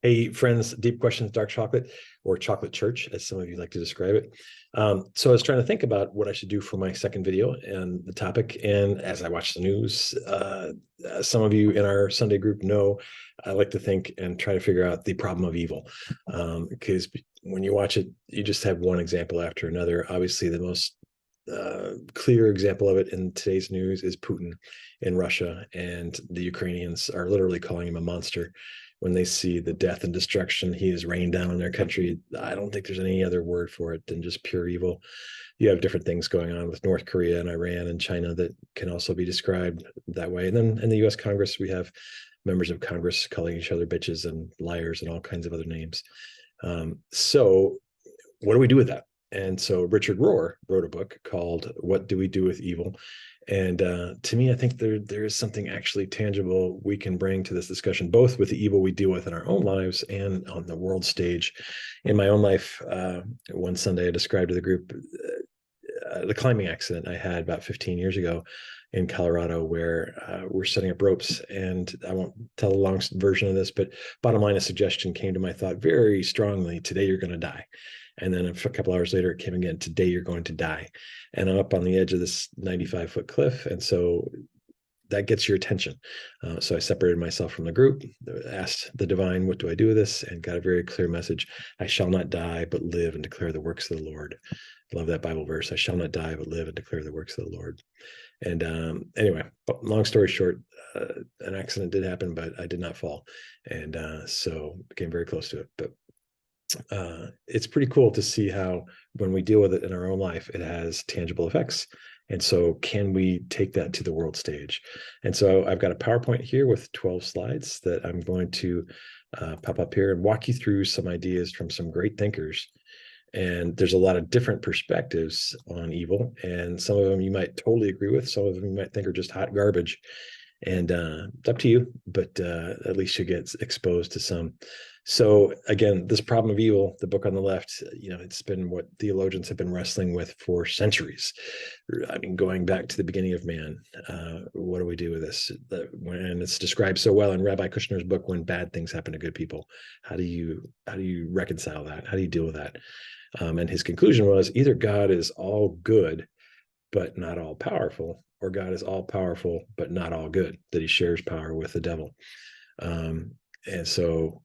Hey, friends, deep questions, dark chocolate, or chocolate church, as some of you like to describe it. So I was trying to think about what I should do for my second video and the topic. And as I watch the news, some of you in our Sunday group know I like to think and try to figure out the problem of evil. Because when you watch it, you just have one example after another. Obviously, the most clear example of it in today's news is Putin in Russia, and the Ukrainians are literally calling him a monster when they see the death and destruction he has rained down on their country. I don't think there's any other word for it than just pure evil. You have different things going on with North Korea and Iran and China that can also be described that way. And then in the US Congress, we have members of Congress calling each other bitches and liars and all kinds of other names. So what do we do with that? And so Richard Rohr wrote a book called What Do We Do with Evil? And to me, I think there is something actually tangible we can bring to this discussion, both with the evil we deal with in our own lives and on the world stage. In my own life, one Sunday I described to the group the climbing accident I had about 15 years ago in Colorado, where we're setting up ropes. And I won't tell a long version of this, but bottom line, a suggestion came to my thought very strongly: today you're going to die. And then a couple hours later, it came again: today you're going to die. And I'm up on the edge of this 95-foot cliff. And so that gets your attention. So I separated myself from the group, asked the divine, what do I do with this? And got a very clear message: I shall not die, but live and declare the works of the Lord. Love that Bible verse. I shall not die, but live and declare the works of the Lord. And anyway, long story short, an accident did happen, but I did not fall. And so became very close to it. But it's pretty cool to see how when we deal with it in our own life, it has tangible effects. And so can we take that to the world stage? And so I've got a PowerPoint here with 12 slides that I'm going to pop up here and walk you through some ideas from some great thinkers. And there's a lot of different perspectives on evil, and some of them you might totally agree with, some of them you might think are just hot garbage. And it's up to you, but at least you get exposed to some. So again, this problem of evil, the book on the left, it's been what theologians have been wrestling with for centuries. I mean, going back to the beginning of man. What do we do with this? And it's described so well in Rabbi Kushner's book, When Bad Things Happen to Good People. How do you reconcile that? How do you deal with that? And his conclusion was either God is all good, but not all powerful, or God is all powerful, but not all good, that he shares power with the devil. And so,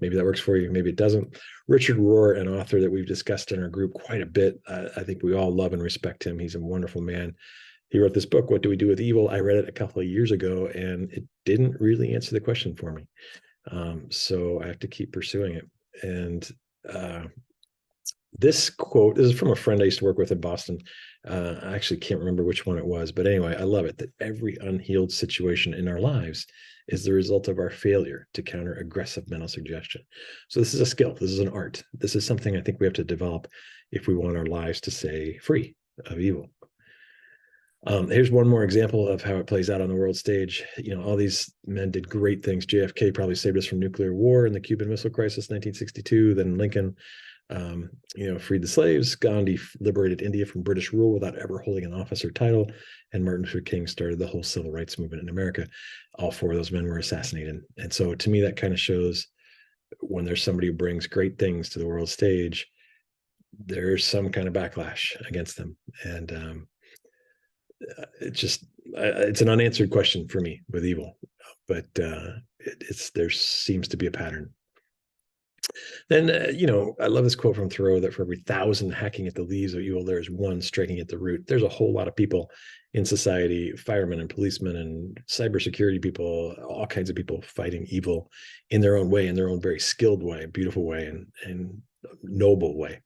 maybe that works for you, maybe it doesn't. Richard Rohr, an author that we've discussed in our group quite a bit. I think we all love and respect him. He's a wonderful man. He wrote this book, What Do We Do with Evil? I read it a couple of years ago, and it didn't really answer the question for me. So I have to keep pursuing it. And this quote, this is from a friend I used to work with in Boston. I actually can't remember which one it was, but anyway, I love it, that every unhealed situation in our lives is the result of our failure to counter aggressive mental suggestion. So this is a skill. This is an art. This is something I think we have to develop if we want our lives to stay free of evil. Here's one more example of how it plays out on the world stage. All these men did great things. JFK probably saved us from nuclear war in the Cuban Missile Crisis, 1962. Then Lincoln freed the slaves. Gandhi liberated India from British rule without ever holding an office or title. And Martin Luther King started the whole civil rights movement in America. All four of those men were assassinated. And so to me, that kind of shows when there's somebody who brings great things to the world stage, there's some kind of backlash against them. And it's an unanswered question for me with evil, but there seems to be a pattern. Then, I love this quote from Thoreau that for every 1,000 hacking at the leaves of evil, there is one striking at the root. There's a whole lot of people in society, firemen and policemen and cybersecurity people, all kinds of people fighting evil in their own way, in their own very skilled way, beautiful way, and noble way.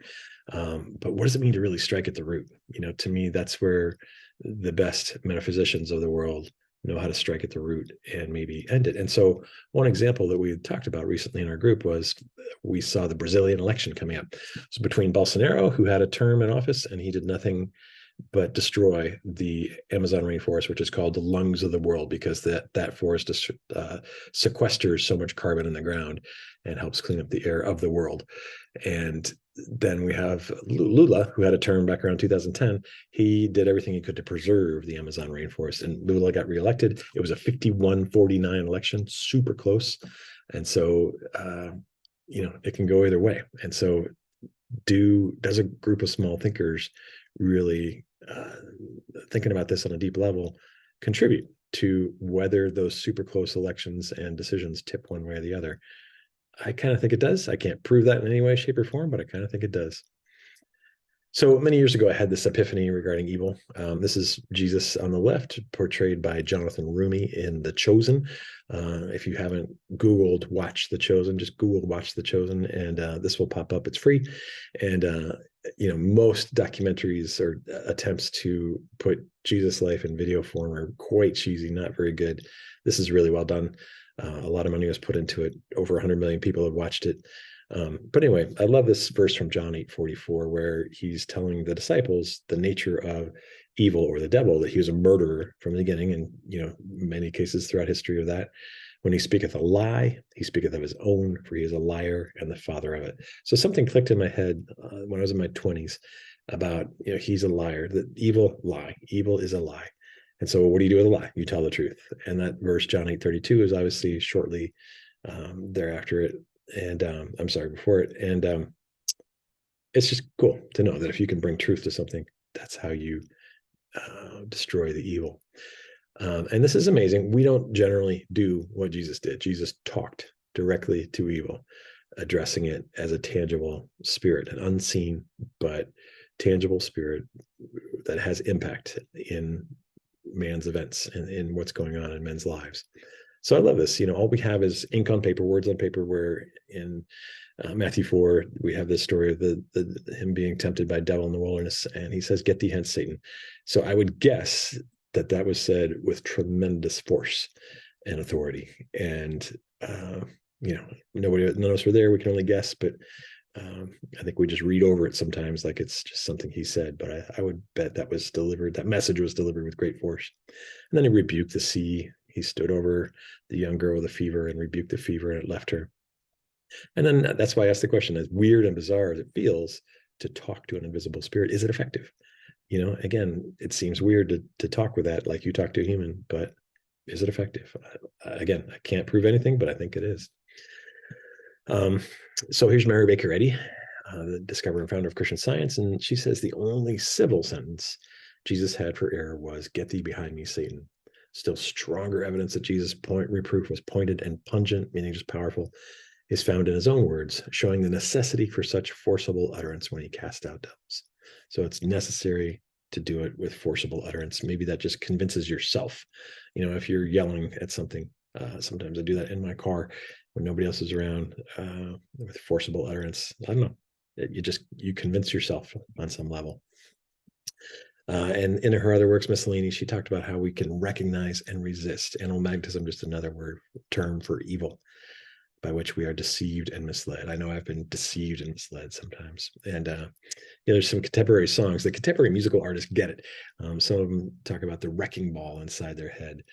But what does it mean to really strike at the root? To me, that's where the best metaphysicians of the world know how to strike at the root and maybe end it. And so one example that we had talked about recently in our group was we saw the Brazilian election coming up. So between Bolsonaro, who had a term in office and he did nothing but destroy the Amazon rainforest, which is called the lungs of the world, because that forest sequesters so much carbon in the ground and helps clean up the air of the world. And then we have Lula, who had a term back around 2010. He did everything he could to preserve the Amazon rainforest, and Lula got reelected. It was a 51-49 election, super close. And so, it can go either way. And so does a group of small thinkers really thinking about this on a deep level contribute to whether those super close elections and decisions tip one way or the other? I kind of think it does. I can't prove that in any way, shape, or form, but I kind of think it does. So many years ago, I had this epiphany regarding evil. This is Jesus on the left, portrayed by Jonathan Rumi in The Chosen. If you haven't Googled Watch The Chosen, just Google Watch The Chosen, and this will pop up. It's free. And, most documentaries or attempts to put Jesus' life in video form are quite cheesy, not very good. This is really well done. A lot of money was put into it. Over 100 million people have watched it. But anyway, I love this verse from John 8:44, where he's telling the disciples the nature of evil or the devil, that he was a murderer from the beginning, and many cases throughout history of that. When he speaketh a lie, he speaketh of his own, for he is a liar and the father of it. So something clicked in my head when I was in my 20s about, he's a liar, that evil is a lie. And so what do you do with a lie? You tell the truth. And that verse, John 8:32, is obviously shortly thereafter it. And I'm sorry, before it. And it's just cool to know that if you can bring truth to something, that's how you destroy the evil. And this is amazing. We don't generally do what Jesus did. Jesus talked directly to evil, addressing it as a tangible spirit, an unseen but tangible spirit that has impact in man's events and in what's going on in men's lives. So I love this. All we have is ink on paper, words on paper, where in Matthew 4, we have this story of him being tempted by devil in the wilderness. And he says, "Get thee hence, Satan." So I would guess that was said with tremendous force and authority. And, none of us were there. We can only guess, but I think we just read over it sometimes like it's just something he said. But I would bet that message was delivered with great force. And then he rebuked the sea. He stood over the young girl with a fever and rebuked the fever, and it left her. And then that's why I asked the question, as weird and bizarre as it feels to talk to an invisible spirit, is it effective? Again, it seems weird to talk with that like you talk to a human, but is it effective? Again, I can't prove anything, but I think it is. So here's Mary Baker Eddy, the discoverer and founder of Christian Science, and she says the only civil sentence Jesus had for error was, "Get thee behind me, Satan." Still stronger evidence that Jesus' reproof was pointed and pungent, meaning just powerful, is found in his own words, showing the necessity for such forcible utterance when he cast out devils. So it's necessary to do it with forcible utterance. Maybe that just convinces yourself. If you're yelling at something, sometimes I do that in my car when nobody else is around, with forcible utterance. I don't know. You convince yourself on some level. And in her other works, Miscellany, she talked about how we can recognize and resist. Animal just another term for evil, by which we are deceived and misled. I know I've been deceived and misled sometimes. And there's some contemporary songs. The contemporary musical artists get it. Some of them talk about the wrecking ball inside their head.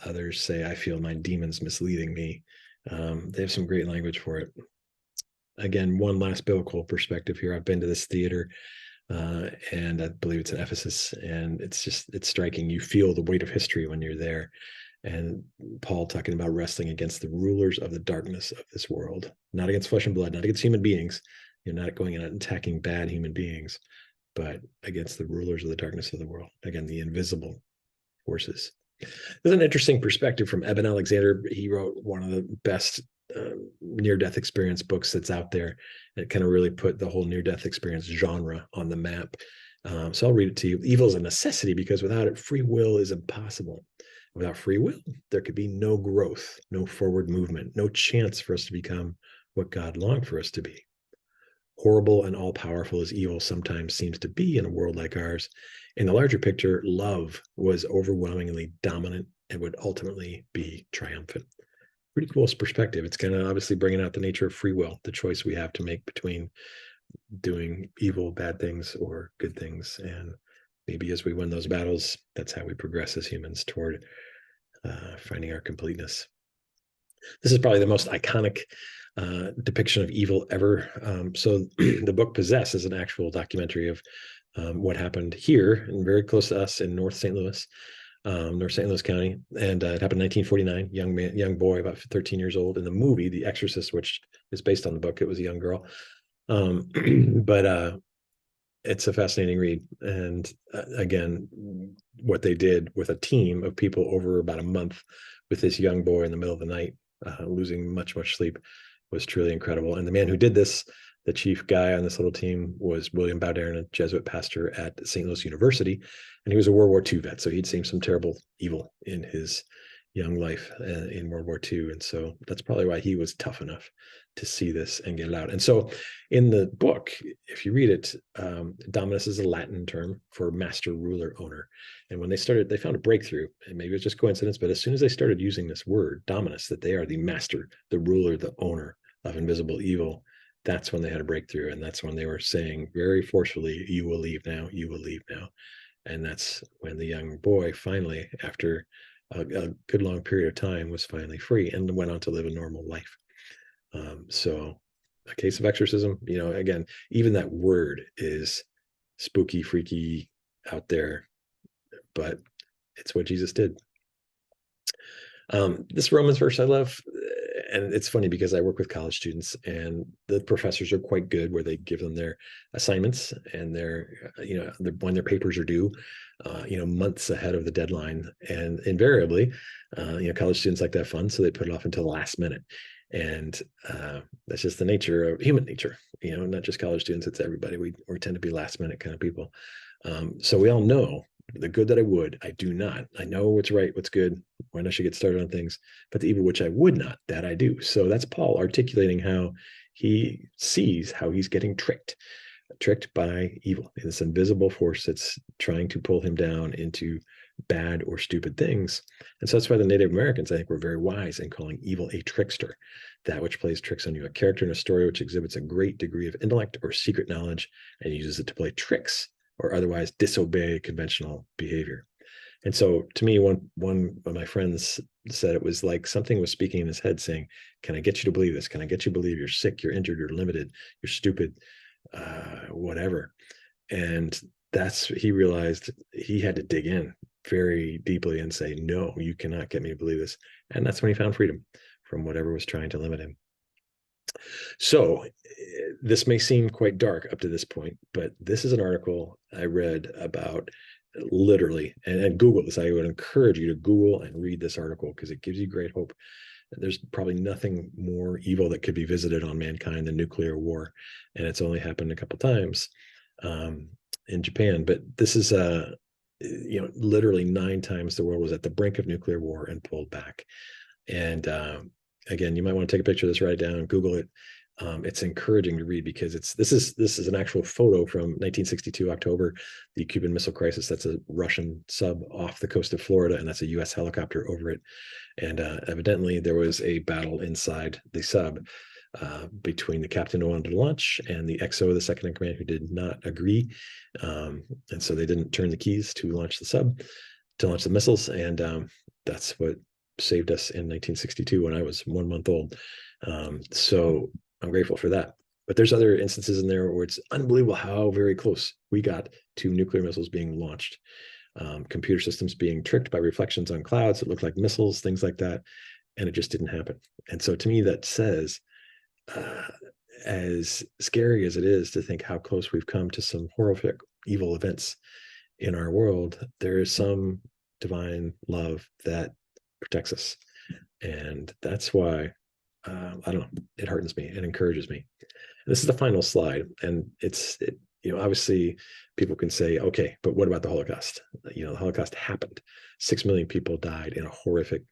Others say, "I feel my demons misleading me." They have some great language for it. Again, one last biblical perspective here. I've been to this theater, and I believe it's in Ephesus, and it's striking. You feel the weight of history when you're there. And Paul talking about wrestling against the rulers of the darkness of this world, not against flesh and blood, not against human beings. You're not going in and attacking bad human beings, but against the rulers of the darkness of the world. Again, the invisible forces. There's an interesting perspective from Eben Alexander. He wrote one of the best near-death experience books that's out there. It kind of really put the whole near-death experience genre on the map. So I'll read it to you. Evil is a necessity because without it, free will is impossible. Without free will, there could be no growth, no forward movement, no chance for us to become what God longed for us to be. Horrible and all-powerful as evil sometimes seems to be in a world like ours, in the larger picture, love was overwhelmingly dominant and would ultimately be triumphant. Pretty cool perspective. It's kind of obviously bringing out the nature of free will, the choice we have to make between doing evil, bad things, or good things. And maybe as we win those battles, that's how we progress as humans toward finding our completeness. This is probably the most iconic depiction of evil ever. So the book Possess is an actual documentary of what happened here and very close to us in North St. Louis. North St. Louis County, and it happened in 1949. Young boy, about 13 years old. In the movie The Exorcist, which is based on the book, it was a young girl. But it's a fascinating read. And again, what they did with a team of people over about a month with this young boy in the middle of the night, losing much sleep, was truly incredible. And the man who did this, the chief guy on this little team, was William Bowdern, a Jesuit pastor at St. Louis University, and he was a World War II vet, so he'd seen some terrible evil in his young life in World War II, and so that's probably why he was tough enough to see this and get it out. And so in the book, if you read it, dominus is a Latin term for master, ruler, owner. And when they found a breakthrough, and maybe it's just coincidence, but as soon as they started using this word dominus, that they are the master, the ruler, the owner of invisible evil, that's when they had a breakthrough. And that's when they were saying very forcefully, you will leave now, you will leave now. And that's when the young boy finally, after a good long period of time, was finally free and went on to live a normal life. So a case of exorcism, again, even that word is spooky, freaky, out there, but it's what Jesus did. This Romans verse I love, and it's funny because I work with college students, and the professors are quite good where they give them their assignments and when their papers are due, months ahead of the deadline. And invariably, college students like to have fun, so they put it off until the last minute. And that's just the nature of human nature, not just college students, it's everybody. We tend to be last minute kind of people. So we all know the good that I would, I do not. I know what's right, what's good, when I should get started on things, but the evil which I would not, that I do. So that's Paul articulating how he sees how he's getting tricked by evil, this invisible force that's trying to pull him down into bad or stupid things. And so that's why the Native Americans, I think, were very wise in calling evil a trickster, that which plays tricks on you, a character in a story which exhibits a great degree of intellect or secret knowledge and uses it to play tricks or otherwise disobey conventional behavior. And so to me, one of my friends said it was like something was speaking in his head saying, can I get you to believe this? Can I get you to believe you're sick, you're injured, you're limited, you're stupid, whatever. And he realized he had to dig in very deeply and say, no, you cannot get me to believe this. And that's when he found freedom from whatever was trying to limit him. So this may seem quite dark up to this point, but this is an article I read about literally, and Google this. I would encourage you to Google and read this article because it gives you great hope. There's probably nothing more evil that could be visited on mankind than nuclear war. And it's only happened a couple of times in Japan. But this is literally 9 times the world was at the brink of nuclear war and pulled back. And again, you might want to take a picture of this, write it down, Google it. It's encouraging to read because this is an actual photo from 1962 October, the Cuban Missile Crisis. That's a Russian sub off the coast of Florida, and that's a U.S. helicopter over it. And evidently, there was a battle inside the sub between the captain who wanted to launch and the XO, the second in command, who did not agree. And so they didn't turn the keys to launch the sub, to launch the missiles, and that's what saved us in 1962 when I was 1 month old. So I'm grateful for that. But there's other instances in there where it's unbelievable how very close we got to nuclear missiles being launched. Computer systems being tricked by reflections on clouds that look like missiles, things like that. And it just didn't happen. And so to me, that says, as scary as it is to think how close we've come to some horrific evil events in our world, there is some divine love that protects us. And that's why I don't know, it heartens me, it encourages me. And this is the final slide, and obviously people can say, okay, but what about the Holocaust? The Holocaust happened. 6 million people died in a horrific,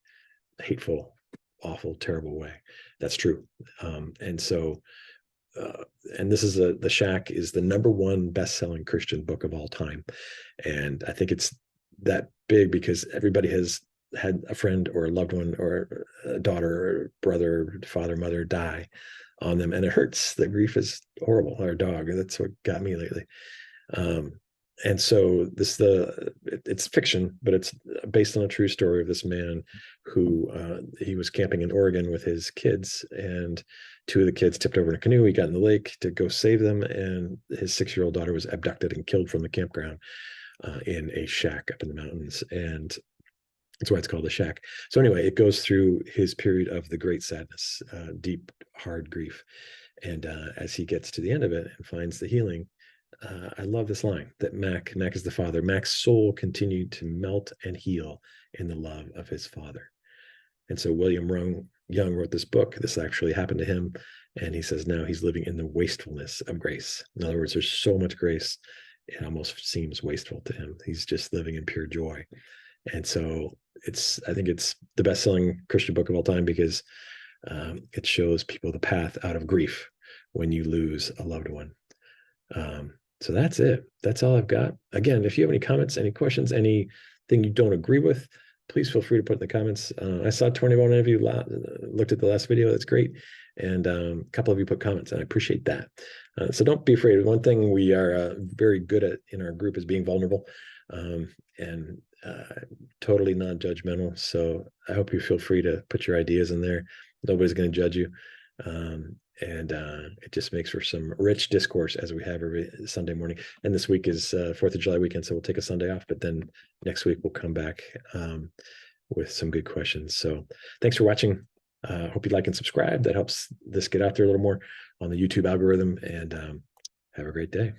hateful, awful, terrible way. That's true. And so and this is The Shack is the #1 best-selling Christian book of all time. And I think it's that big because everybody has had a friend or a loved one or a daughter or brother, father, mother die on them, and it hurts. The grief is horrible. Our dog, that's what got me lately. And so it's fiction, but it's based on a true story of this man who he was camping in Oregon with his kids, and 2 of the kids tipped over in a canoe. He got in the lake to go save them, and his 6-year-old daughter was abducted and killed from the campground in a shack up in the mountains. And That's why it's called the shack. So anyway, it goes through his period of the great sadness, deep, hard grief. And as he gets to the end of it and finds the healing, I love this line that Mac is the father. Mac's soul continued to melt and heal in the love of his father. And so Young wrote this book. This actually happened to him. And he says now he's living in the wastefulness of grace. In other words, there's so much grace, it almost seems wasteful to him. He's just living in pure joy. And so I think it's the best-selling Christian book of all time because it shows people the path out of grief when you lose a loved one. So that's it. That's all I've got. Again, if you have any comments, any questions, anything you don't agree with, please feel free to put in the comments. I saw 21 of you looked at the last video. That's great. And a couple of you put comments, and I appreciate that. So don't be afraid. One thing we are very good at in our group is being vulnerable and totally non-judgmental. So I hope you feel free to put your ideas in there. Nobody's going to judge you. And it just makes for some rich discourse as we have every Sunday morning. And this week is 4th of July weekend, so we'll take a Sunday off. But then next week we'll come back with some good questions. So thanks for watching. Hope you like and subscribe. That helps this get out there a little more on the YouTube algorithm. And have a great day.